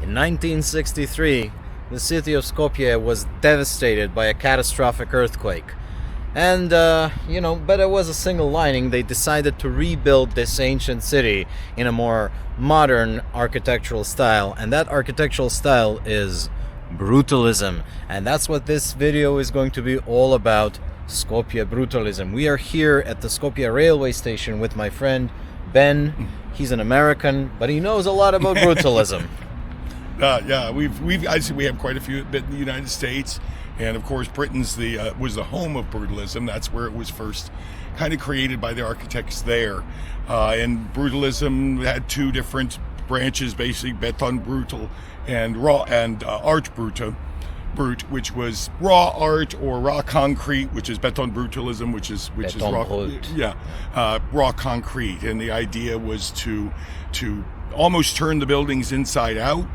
In 1963, the city of Skopje was devastated by a catastrophic earthquake. And, but it was a single lining. They decided to rebuild this ancient city in a more modern architectural style. And that architectural style is brutalism. And that's what this video is going to be all about, Skopje brutalism. We are here at the Skopje railway station with my friend Ben. He's an American, but he knows a lot about brutalism. We have quite a few bit in the United States, and of course Britain's was the home of brutalism. That's where it was first kind of created by the architects there. And brutalism had two different branches, basically béton brutal and art brut, which was raw art or raw concrete, which is béton brutalism, which is raw concrete. And the idea was to almost turn the buildings inside out.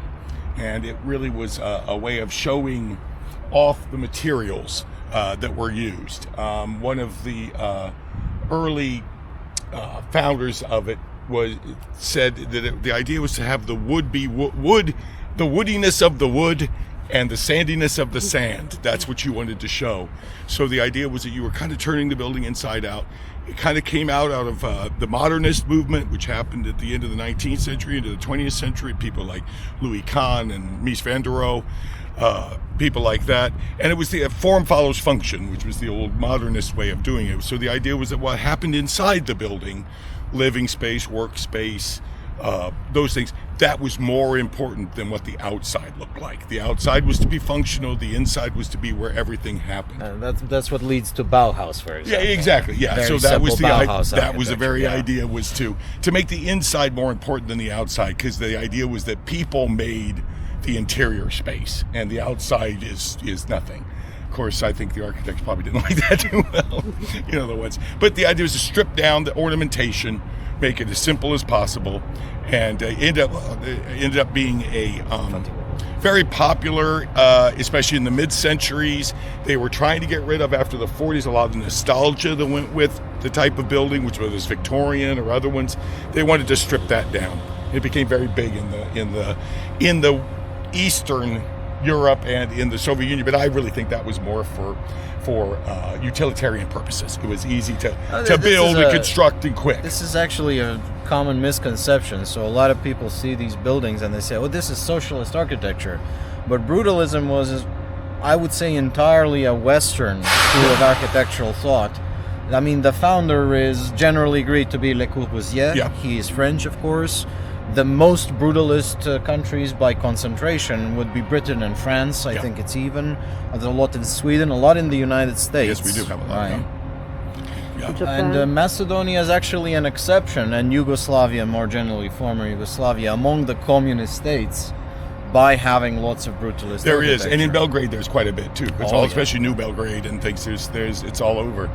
And it really was a way of showing off the materials that were used. One of the early founders of it said that the idea was to have the wood be wood, the woodiness of the wood, and the sandiness of the sand. That's what you wanted to show. So the idea was that you were kind of turning the building inside out. It kind of came out of the Modernist movement, which happened at the end of the 19th century into the 20th century. People like Louis Kahn and Mies van der Rohe, people like that. And it was the form follows function, which was the old Modernist way of doing it. So the idea was that what happened inside the building, living space, workspace, those things, that was more important than what the outside looked like. The outside was to be functional, the inside was to be where everything happened. That's what leads to Bauhaus, for example. Yeah, exactly. Yeah, very so that was the very idea, was to make the inside more important than the outside, because the idea was that people made the interior space and the outside is nothing. Of course, I think the architects probably didn't like that too well, the ones. But the idea was to strip down the ornamentation, make it as simple as possible, and ended up being a very popular, especially in the mid-centuries. They were trying to get rid of, after the 40s, a lot of the nostalgia that went with the type of building, which was Victorian or other ones. They wanted to strip that down. It became very big in the Eastern Europe and in the Soviet Union, but I really think that was more for utilitarian purposes. It was easy to build and construct and quick. This is actually a common misconception. So a lot of people see these buildings and they say, "Oh, this is socialist architecture," but brutalism was, I would say, entirely a Western school of architectural thought. I mean, the founder is generally agreed to be Le Corbusier. Yeah. He is French, of course. The most brutalist countries by concentration would be Britain and France. I think it's even. There's a lot in Sweden, a lot in the United States. Yes, we do have a lot. Right. Yeah. And Macedonia is actually an exception, and Yugoslavia, more generally former Yugoslavia, among the communist states, by having lots of brutalist There is, architecture. and in Belgrade there's quite a bit too. Especially New Belgrade and things. There's it's all over.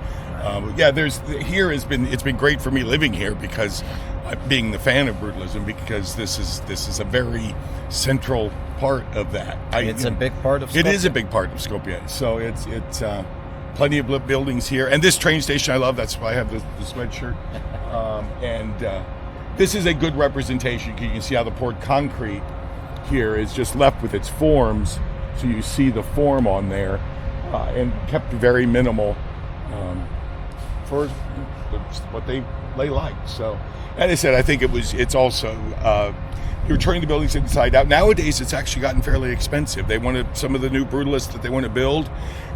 It's been great for me living here, because being the fan of brutalism, because this is a very central part of that. It's a big part of Skopje. It is a big part of Skopje. So it's plenty of buildings here, and this train station I love. That's why I have the sweatshirt. This is a good representation. You can see how the poured concrete here is just left with its forms, so you see the form on there, and kept very minimal for what they like. So, and I said, I think it's also you're turning the buildings inside out. Nowadays, it's actually gotten fairly expensive. Some of the new brutalists that they want to build,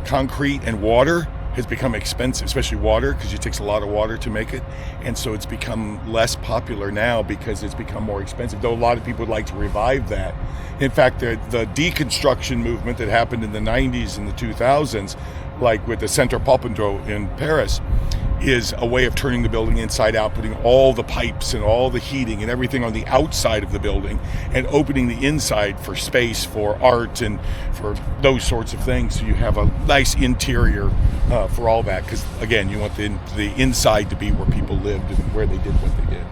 concrete and water has become expensive, especially water, because it takes a lot of water to make it. And so it's become less popular now because it's become more expensive, though a lot of people would like to revive that. In fact, the deconstruction movement that happened in the 90s and the 2000s, like with the Centre Pompidou in Paris, is a way of turning the building inside out, putting all the pipes and all the heating and everything on the outside of the building, and opening the inside for space, for art, and for those sorts of things. So you have a nice interior for all that, because again, you want the inside to be where people lived and where they did what they did.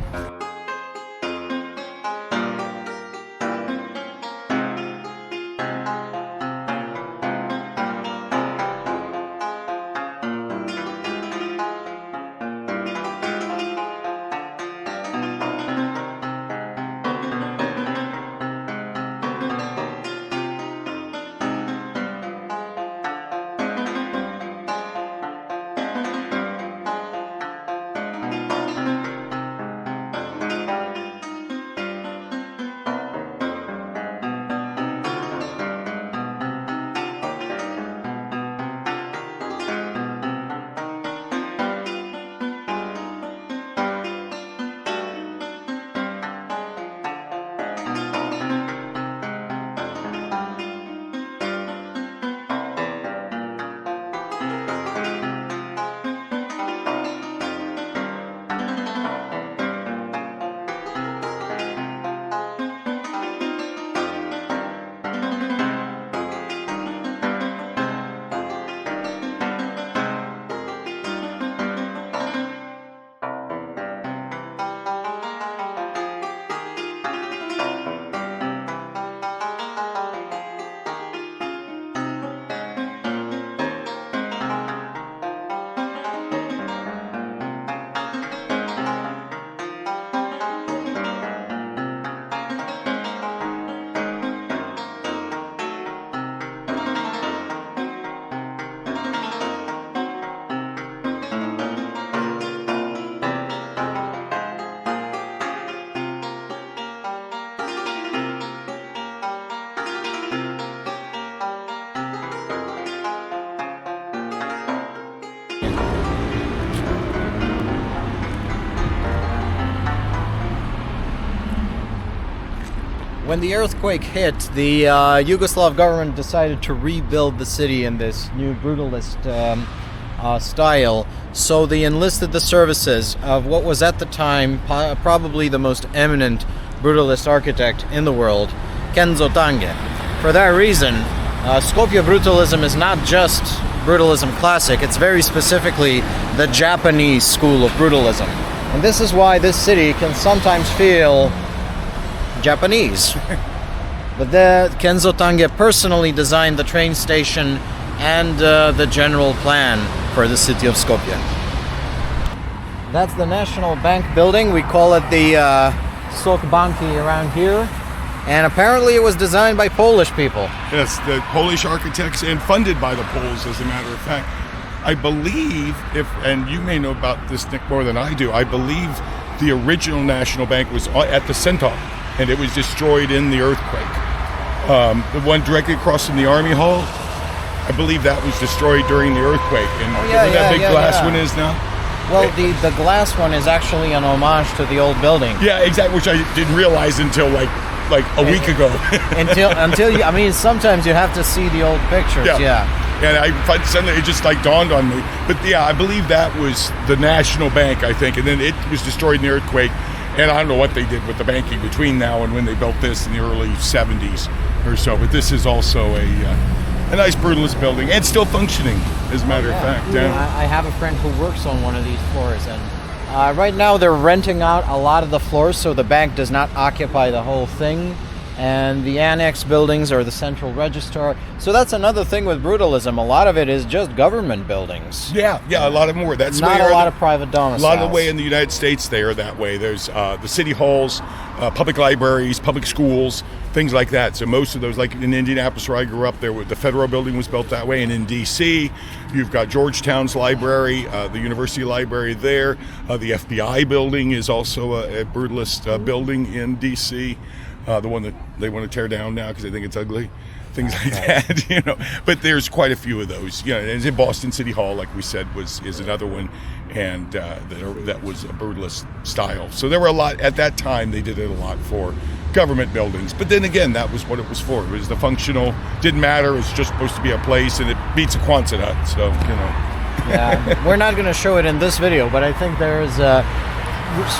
When the earthquake hit, the Yugoslav government decided to rebuild the city in this new brutalist style. So they enlisted the services of what was at the time probably the most eminent brutalist architect in the world, Kenzo Tange. For that reason, Skopje brutalism is not just brutalism classic, it's very specifically the Japanese school of brutalism. And this is why this city can sometimes feel Japanese. But Kenzo Tange personally designed the train station and the general plan for the city of Skopje. That's the National Bank building. We call it the Sok Banki around here. And apparently it was designed by Polish people. Yes, the Polish architects, and funded by the Poles, as a matter of fact. I believe, and you may know about this, Nick, more than I do, I believe the original National Bank was at the Centaur, and it was destroyed in the earthquake. The one directly across from the Army Hall, I believe that was destroyed during the earthquake. And that big glass one is now? Well, the glass one is actually an homage to the old building. Yeah, exactly, which I didn't realize until like a week ago. until you, I mean, sometimes you have to see the old pictures. Yeah. And suddenly it just dawned on me. But yeah, I believe that was the National Bank, I think, and then it was destroyed in the earthquake. And I don't know what they did with the banking between now and when they built this in the early 70s or so. But this is also a nice brutalist building and still functioning, as a matter of fact. Yeah. I have a friend who works on one of these floors, and right now they're renting out a lot of the floors, so the bank does not occupy the whole thing. And the annex buildings are the central register. So that's another thing with brutalism. A lot of it is just government buildings. Yeah, a lot of them were. That's not a lot of private domiciles. A lot of the way in the United States they are that way. There's the city halls, public libraries, public schools, things like that. So most of those, like in Indianapolis where I grew up, the Federal Building was built that way. And in D.C., you've got Georgetown's library, the University Library there. The FBI building is also a brutalist building in D.C., the one that they want to tear down now because they think it's ugly, things like that, But there's quite a few of those. And in Boston City Hall, like we said, is another one, and that was a brutalist style. So there were a lot at that time. They did it a lot for government buildings, but then again, that was what it was for. It was the functional. Didn't matter. It's just supposed to be a place, and it beats a Quonset hut. So Yeah, we're not going to show it in this video, but I think there's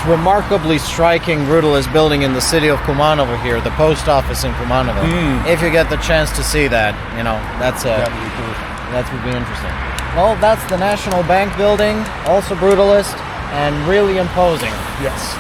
remarkably striking brutalist building in the city of Kumanovo here, the post office in Kumanovo. If you get the chance to see that, that would be interesting. Well, that's the National Bank building, also brutalist and really imposing. Yes.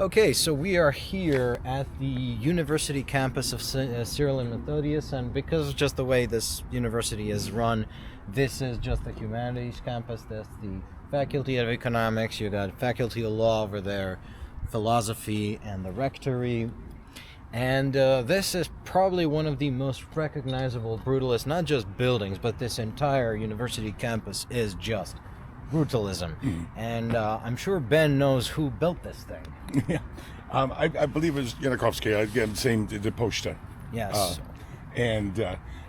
Okay, so we are here at the university campus of Cyril and Methodius, and because of just the way this university is run, this is just the humanities campus. That's the Faculty of Economics. You got Faculty of Law over there, Philosophy, and the Rectory. And this is probably one of the most recognizable brutalist, not just buildings, but this entire university campus is just brutalism. And I'm sure Ben knows who built this thing. Yeah, I believe it was Yanukovsky. Again, same the Pochta. Yes. And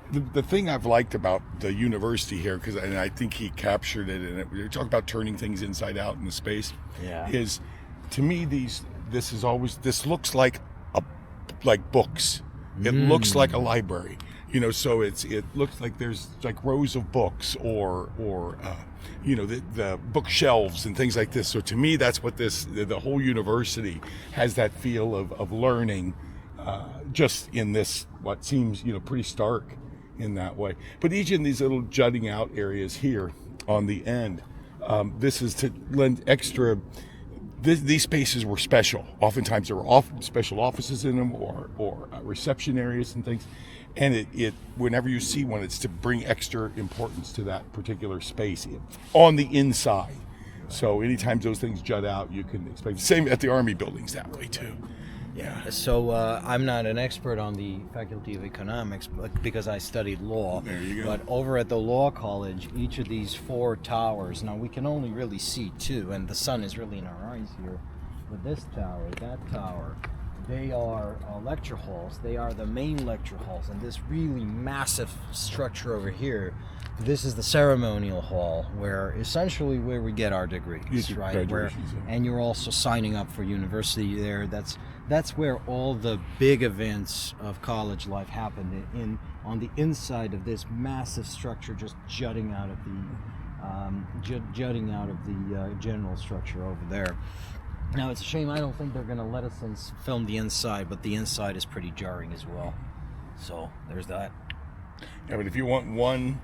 the thing I've liked about the university here, and I think he captured it, and we talk about turning things inside out in the space. Yeah. Is to me this looks like books. It looks like a library. So it looks like there's like rows of books or the bookshelves and things like this. So to me, that's what the whole university has, that feel of learning, just in this, what seems, pretty stark in that way. But each of these little jutting out areas here on the end, this is to lend extra. These spaces were special. Oftentimes there were special offices in them or reception areas and things. And it whenever you see one, it's to bring extra importance to that particular space on the inside. So anytime those things jut out, you can expect the same at the Army buildings that way too. Yeah. So I'm not an expert on the Faculty of Economics because I studied law. There you go. But over at the Law College, each of these 4 towers, now we can only really see 2, and the sun is really in our eyes here. But this tower, that tower, they are lecture halls. They are the main lecture halls. And this really massive structure over here, this is the ceremonial hall, where we get our degrees, right? And you're also signing up for university there. That's where all the big events of college life happen, on the inside of this massive structure, just jutting out of the general structure over there. Now, it's a shame I don't think they're going to let us film the inside, but the inside is pretty jarring as well. So there's that. Yeah, but if you want one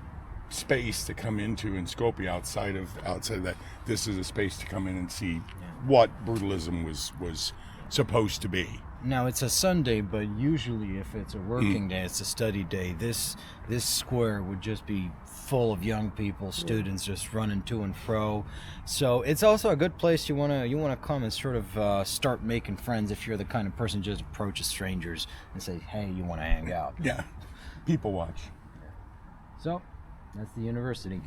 space to come into in Skopje outside of that, this is a space to come in and see what brutalism was supposed to be. Now, it's a Sunday, but usually if it's a working day, it's a study day, this square would just be full of young people, students just running to and fro. So it's also a good place you want to come and sort of start making friends if you're the kind of person who just approaches strangers and say, hey, you want to hang out. Yeah, people watch. So that's the university.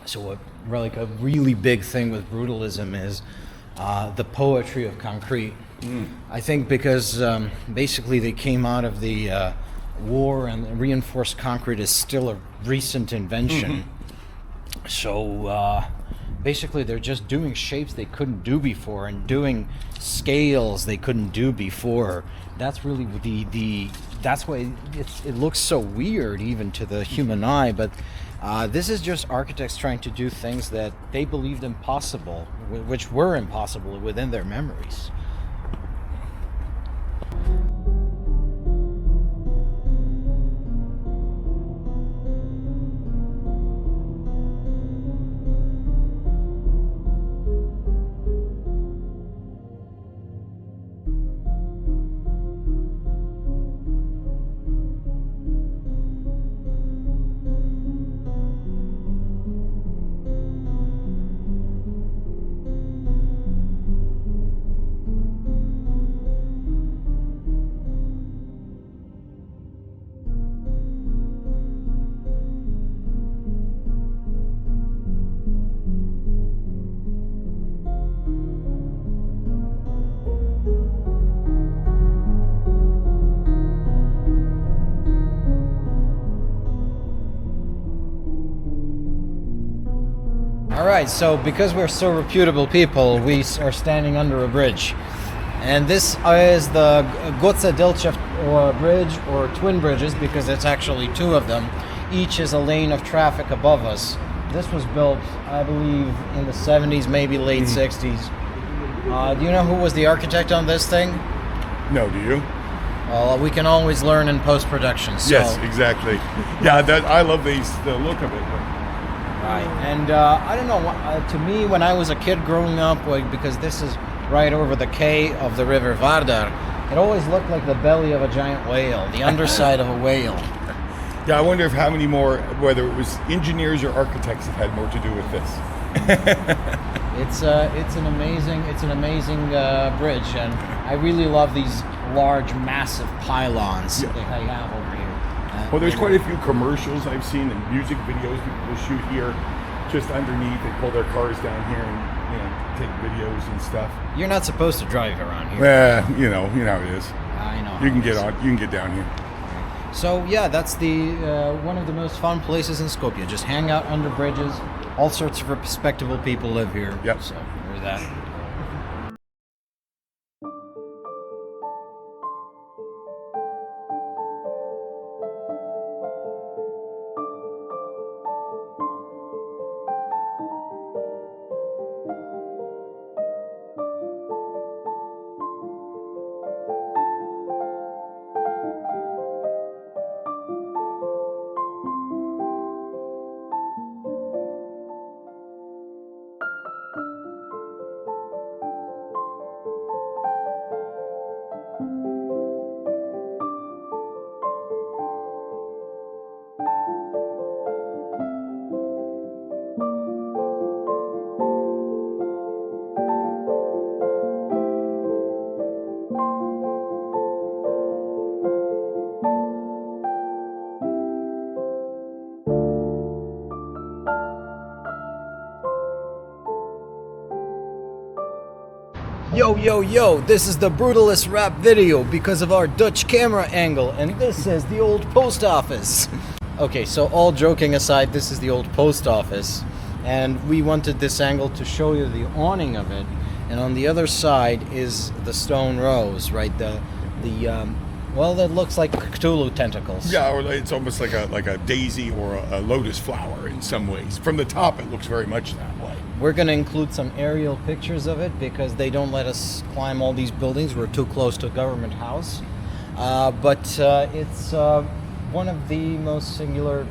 So a really big thing with brutalism is the poetry of concrete. I think because basically they came out of the war, and reinforced concrete is still a recent invention. So basically they're just doing shapes they couldn't do before and doing scales they couldn't do before. That's really that's why it looks so weird even to the human eye, but this is just architects trying to do things that they believed impossible, which were impossible within their memories. All right, so because we're so reputable people, we are standing under a bridge. And this is the Goce Delchev bridge, or twin bridges, because it's actually two of them. Each is a lane of traffic above us. This was built, I believe, in the 70s, maybe late 60s. Do you know who was the architect on this thing? No, do you? Well, we can always learn in post-production. So. Yes, exactly. Yeah, I love the look of it. Right, and I don't know, to me, when I was a kid growing up, because this is right over the quay of the river Vardar, it always looked like the belly of a giant whale, the underside of a whale. Yeah, I wonder if how many more, whether it was engineers or architects that had more to do with this. It's an amazing bridge, and I really love these large, massive pylons that they have over here. Well, there's quite a few commercials I've seen and music videos people will shoot here, just underneath. They pull their cars down here and take videos and stuff. You're not supposed to drive around here. Yeah, you know how it is. I know. You can get down here. So yeah, that's the one of the most fun places in Skopje. Just hang out under bridges. All sorts of respectable people live here. Yep. So there's that. Yo, this is the Brutalist rap video because of our Dutch camera angle, and this is the old post office. Okay, so all joking aside, this is the old post office, and we wanted this angle to show you the awning of it, and on the other side is the stone rose, right? Well, that looks like Cthulhu tentacles. Yeah, or it's almost like a daisy or a lotus flower in some ways. From the top, it looks very much that way. We're going to include some aerial pictures of it because they don't let us climb all these buildings. We're too close to a government house. But it's one of the most singular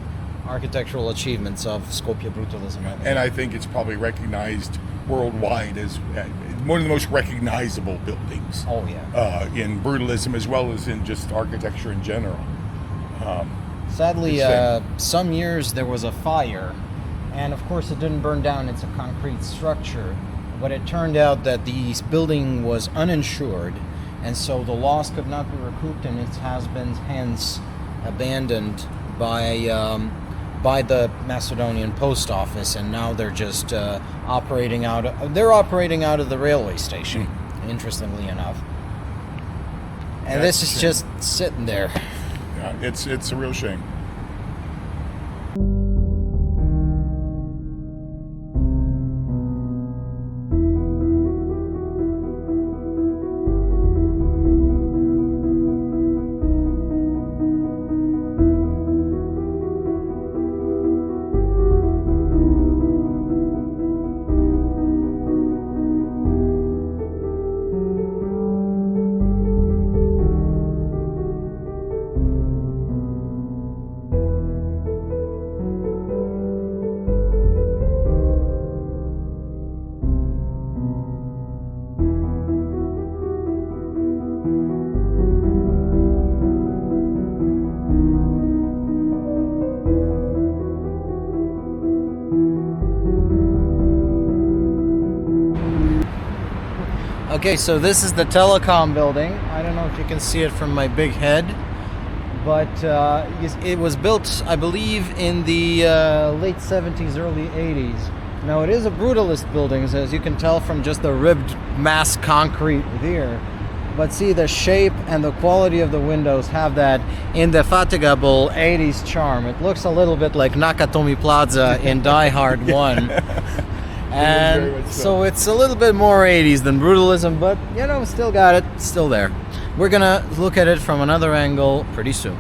architectural achievements of Skopje brutalism. And I think it's probably recognized worldwide as one of the most recognizable buildings. Oh, yeah. In brutalism as well as in just architecture in general. Sadly, some years there was a fire. And of course it didn't burn down, it's a concrete structure. But it turned out that the building was uninsured, and so the loss could not be recouped, and it has been hence abandoned by the Macedonian post office, and now they're just operating out of the railway station, interestingly enough. And this is just sitting there. Yeah, it's a real shame. Okay, so this is the telecom building. I don't know if you can see it from my big head, but it was built, I believe, in the late 70s, early 80s. Now, it is a brutalist building, as you can tell from just the ribbed mass concrete here. But see, the shape and the quality of the windows have that indefatigable 80s charm. It looks a little bit like Nakatomi Plaza in Die Hard 1. very And much so it's a little bit more 80s than brutalism, but you know, still got it, still there. We're gonna look at it from another angle pretty soon.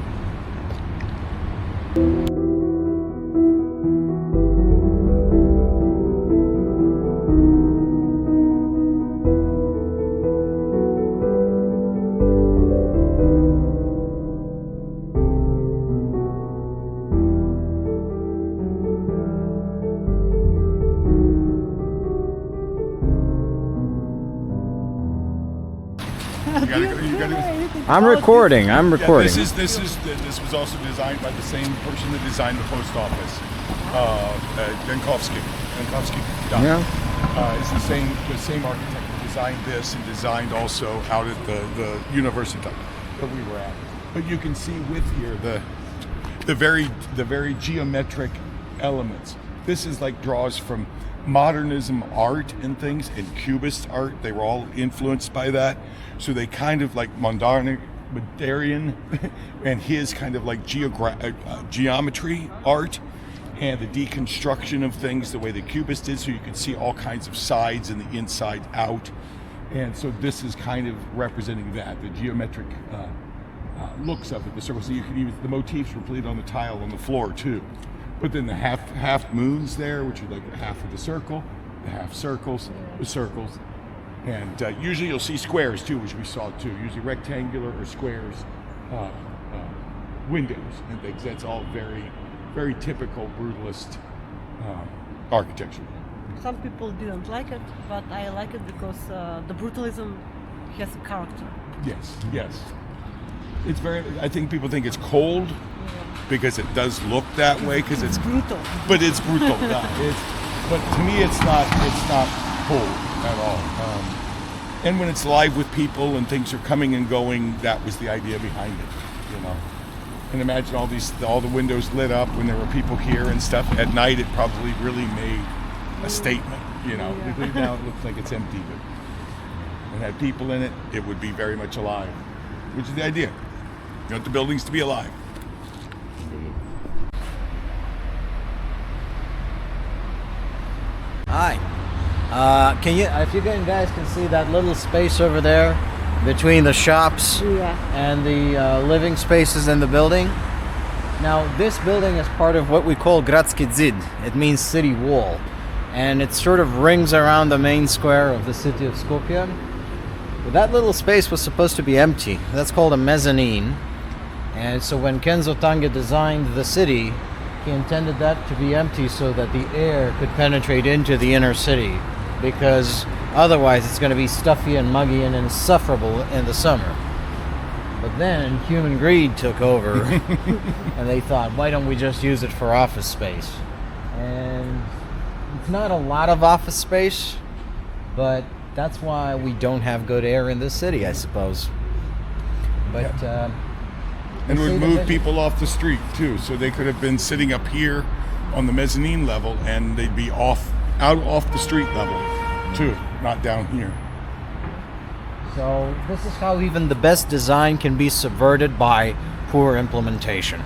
You gotta I'm recording. Yeah, this was also designed by the same person that designed the post office, Jankowski. Yeah. It's the same architect that designed this and designed also out at the university that we were at. But you can see with here the very geometric elements. This is like draws from modernism art and things, and cubist art. They were all influenced by that. So they kind of like Mondarian and his kind of like geometry art and the deconstruction of things the way the cubist did, so you could see all kinds of sides and the inside out. And so this is kind of representing that, the geometric looks of it, the circles. So you can use the motifs repeated on the tile on the floor too. But then the half moons there, which are like half of the circle, the half circles, the circles. And usually you'll see squares too, which we saw too. Usually rectangular or squares, windows and things. That's all very, very typical brutalist architecture. Some people didn't like it, but I like it because the brutalism has a character. Yes. It's very. I think people think it's cold because it does look that way because it's brutal. But it's brutal. But to me, it's not cold at all. And when it's live with people and things are coming and going, that was the idea behind it, you know. And imagine all the windows lit up when there were people here and stuff. At night, it probably really made a statement, you know. Yeah. Now it looks like it's empty, but it had people in it, it would be very much alive, which is the idea. You want the buildings to be alive. Hi. If you guys can see that little space over there between the shops and the living spaces in the building. Now, this building is part of what we call Gradski Zid. It means city wall. And it sort of rings around the main square of the city of Skopje. But that little space was supposed to be empty. That's called a mezzanine. And so when Kenzo Tange designed the city, he intended that to be empty so that the air could penetrate into the inner city, because otherwise it's going to be stuffy and muggy and insufferable in the summer. But then human greed took over and they thought, why don't we just use it for office space? And it's not a lot of office space, but that's why we don't have good air in this city, I suppose. But and would move people off the street too, so they could have been sitting up here on the mezzanine level, and they'd be off the street level too, not down here. So this is how even the best design can be subverted by poor implementation.